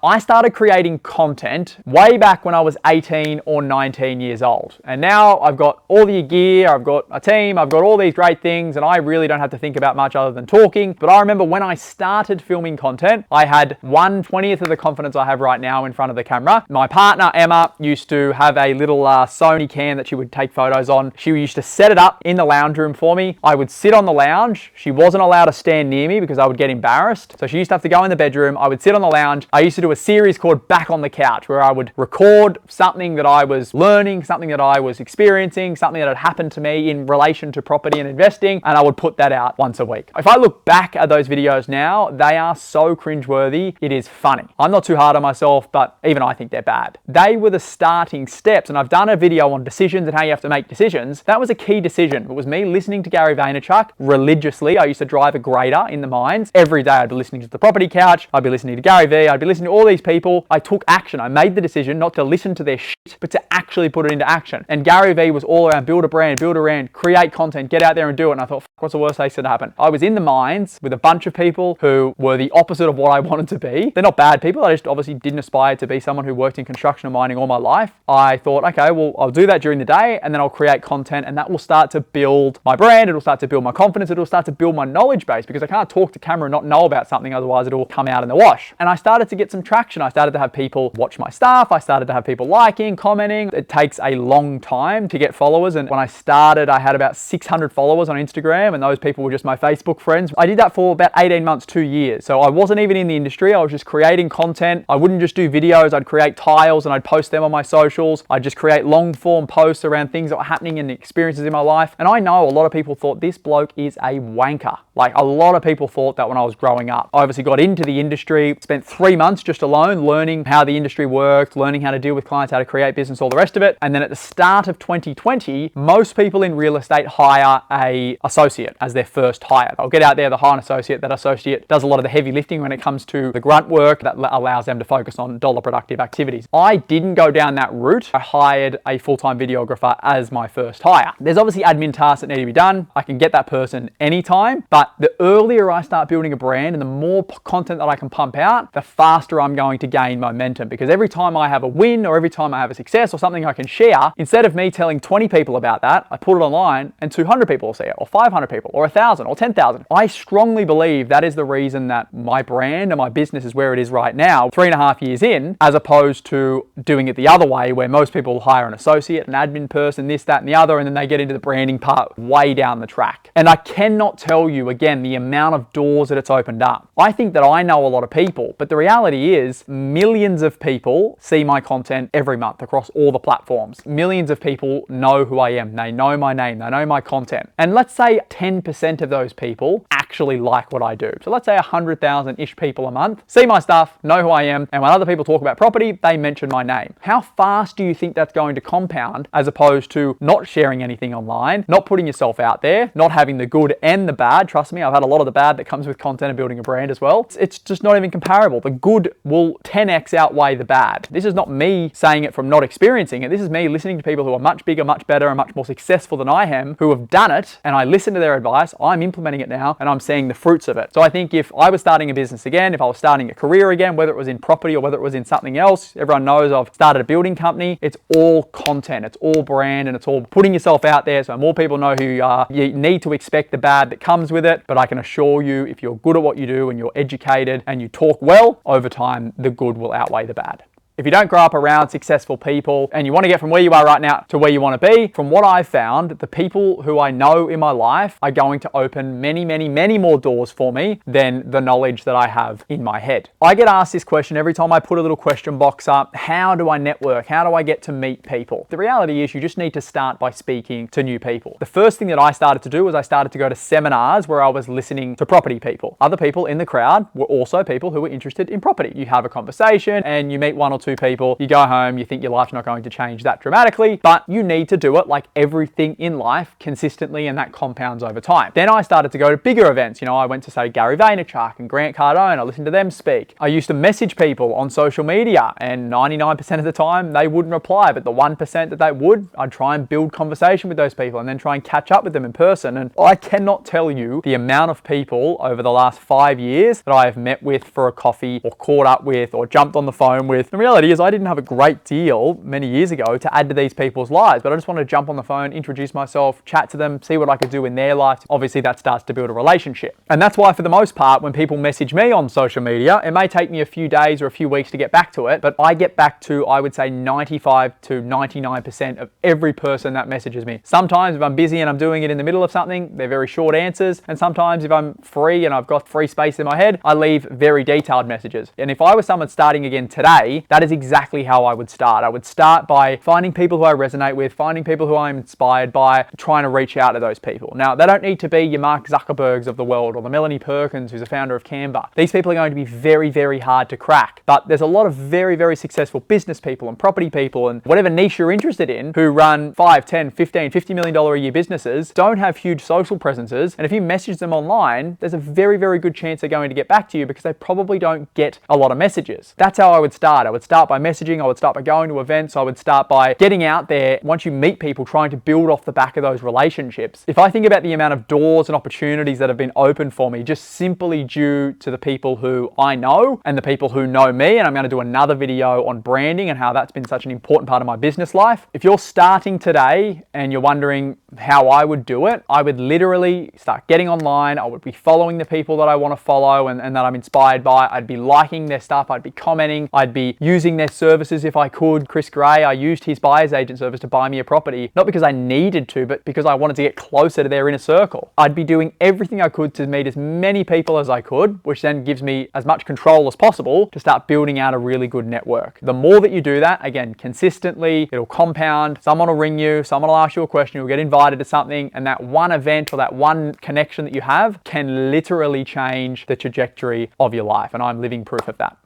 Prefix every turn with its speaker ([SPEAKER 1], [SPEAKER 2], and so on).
[SPEAKER 1] I started creating content way back when I was 18 or 19 years old. And now I've got all the gear, I've got a team, I've got all these great things, and I really don't have to think about much other than talking. But I remember when I started filming content, I had 1/20th of the confidence I have right now in front of the camera. My partner, Emma, used to have a little Sony cam that she would take photos on. She used to set it up in the lounge room for me. I would sit on the lounge. She wasn't allowed to stand near me because I would get embarrassed. So she used to have to go in the bedroom. I would sit on the lounge. I used to do a series called Back on the Couch, where I would record something that I was learning, something that I was experiencing, something that had happened to me in relation to property and investing, and I would put that out once a week. If I look back at those videos now, they are so cringeworthy, it is funny. I'm not too hard on myself, but even I think they're bad. They were the starting steps, and I've done a video on decisions and how you have to make decisions. That was a key decision. It was me listening to Gary Vaynerchuk religiously. I used to drive a grader in the mines. Every day I'd be listening to The Property Couch, I'd be listening to Gary V, I'd be listening to all these people. I took action. I made the decision not to listen to their shit, but to actually put it into action. And Gary V was all around build a brand, create content, get out there and do it. And I thought, what's the worst that could happen? I was in the mines with a bunch of people who were the opposite of what I wanted to be. They're not bad people. I just obviously didn't aspire to be someone who worked in construction and mining all my life. I thought, okay, well, I'll do that during the day and then I'll create content, and that will start to build my brand. It'll start to build my confidence. It'll start to build my knowledge base, because I can't talk to camera and not know about something. Otherwise it'll come out in the wash. And I started to get some traction. I started to have people watch my stuff. I started to have people liking, commenting. It takes a long time to get followers. And when I started, I had about 600 followers on Instagram, and those people were just my Facebook friends. I did that for about 18 months, 2 years. So I wasn't even in the industry. I was just creating content. I wouldn't just do videos. I'd create tiles and I'd post them on my socials. I'd just create long form posts around things that were happening and experiences in my life. And I know a lot of people thought this bloke is a wanker. Like, a lot of people thought that when I was growing up. I obviously got into the industry, spent 3 months just alone learning how the industry worked, learning how to deal with clients, how to create business, all the rest of it. And then at the start of 2020, most people in real estate hire a associate as their first hire. They'll get out there, they'll hire an associate. That associate does a lot of the heavy lifting when it comes to the grunt work that allows them to focus on dollar productive activities. I didn't go down that route. I hired a full-time videographer as my first hire. There's obviously admin tasks that need to be done. I can get that person anytime, but the earlier I start building a brand and the more content that I can pump out, the faster I'm going to gain momentum. Because every time I have a win or every time I have a success or something I can share, instead of me telling 20 people about that, I put it online and 200 people will see it, or 500 people, or 1,000, or 10,000. I strongly believe that is the reason that my brand and my business is where it is right now, 3.5 years in, as opposed to doing it the other way, where most people hire an associate, an admin person, this, that, and the other, and then they get into the branding part way down the track. And I cannot tell you, again, the amount of doors that it's opened up. I think that I know a lot of people, but the reality is millions of people see my content every month across all the platforms. Millions of people know who I am. They know my name. They know my content. And let's say 10% of those people actually like what I do. So let's say 100,000-ish people a month see my stuff, know who I am, and when other people talk about property, they mention my name. How fast do you think that's going to compound, as opposed to not sharing anything online, not putting yourself out there, not having the good and the bad? Trust me, I've had a lot of the bad that comes with content and building a brand as well. It's just not even comparable. The good will 10x outweigh the bad. This is not me saying it from not experiencing it. This is me listening to people who are much bigger, much better, and much more successful than I am, who have done it, and I listen to their advice. I'm implementing it now, and I'm seeing the fruits of it. So I think if I was starting a business again, if I was starting a career again, whether it was in property or whether it was in something else, everyone knows I've started a building company. It's all content, it's all brand, and it's all putting yourself out there so more people know who you are. You need to expect the bad that comes with it, but I can assure you, if you're good at what you do and you're educated and you talk well, over time, the good will outweigh the bad. If you don't grow up around successful people and you want to get from where you are right now to where you want to be, from what I've found, the people who I know in my life are going to open many, many, many more doors for me than the knowledge that I have in my head. I get asked this question every time I put a little question box up. How do I network? How do I get to meet people? The reality is you just need to start by speaking to new people. The first thing that I started to do was I started to go to seminars where I was listening to property people. Other people in the crowd were also people who were interested in property. You have a conversation and you meet one or two two people, you go home, you think your life's not going to change that dramatically, but you need to do it like everything in life consistently, and that compounds over time. Then I started to go to bigger events. You know, I went to, say, Gary Vaynerchuk and Grant Cardone. I listened to them speak. I used to message people on social media, and 99% of the time they wouldn't reply, but the 1% that they would, I'd try and build conversation with those people and then try and catch up with them in person. And I cannot tell you the amount of people over the last 5 years that I have met with for a coffee or caught up with or jumped on the phone with. The reality is I didn't have a great deal many years ago to add to these people's lives, but I just wanted to jump on the phone, introduce myself, chat to them, see what I could do in their life. Obviously that starts to build a relationship. And that's why for the most part, when people message me on social media, it may take me a few days or a few weeks to get back to it, but I get back to, I would say, 95 to 99% of every person that messages me. Sometimes if I'm busy and I'm doing it in the middle of something, they're very short answers. And sometimes if I'm free and I've got free space in my head, I leave very detailed messages. And if I was someone starting again today, that is exactly how I would start. I would start by finding people who I resonate with, finding people who I'm inspired by, trying to reach out to those people. Now, they don't need to be your Mark Zuckerbergs of the world or the Melanie Perkins, who's a founder of Canva. These people are going to be very, very hard to crack. But there's a lot of very, very successful business people and property people and whatever niche you're interested in who run 5, 10, 15, $50 million a year businesses, don't have huge social presences. And if you message them online, there's a very, very good chance they're going to get back to you because they probably don't get a lot of messages. That's how I would start. I would start by messaging. I would start by going to events. I would start by getting out there. Once you meet people, trying to build off the back of those relationships. If I think about the amount of doors and opportunities that have been opened for me just simply due to the people who I know and the people who know me, and I'm going to do another video on branding and how that's been such an important part of my business life. If you're starting today and you're wondering how I would do it, I would literally start getting online. I would be following the people that I want to follow and that I'm inspired by. I'd be liking their stuff. I'd be commenting. I'd be using their services if I could. Chris Gray, I used his buyer's agent service to buy me a property, not because I needed to, but because I wanted to get closer to their inner circle. I'd be doing everything I could to meet as many people as I could, which then gives me as much control as possible to start building out a really good network. The more that you do that, again, consistently, it'll compound. Someone will ring you, someone will ask you a question, you'll get invited to something, and that one event or that one connection that you have can literally change the trajectory of your life. And I'm living proof of that.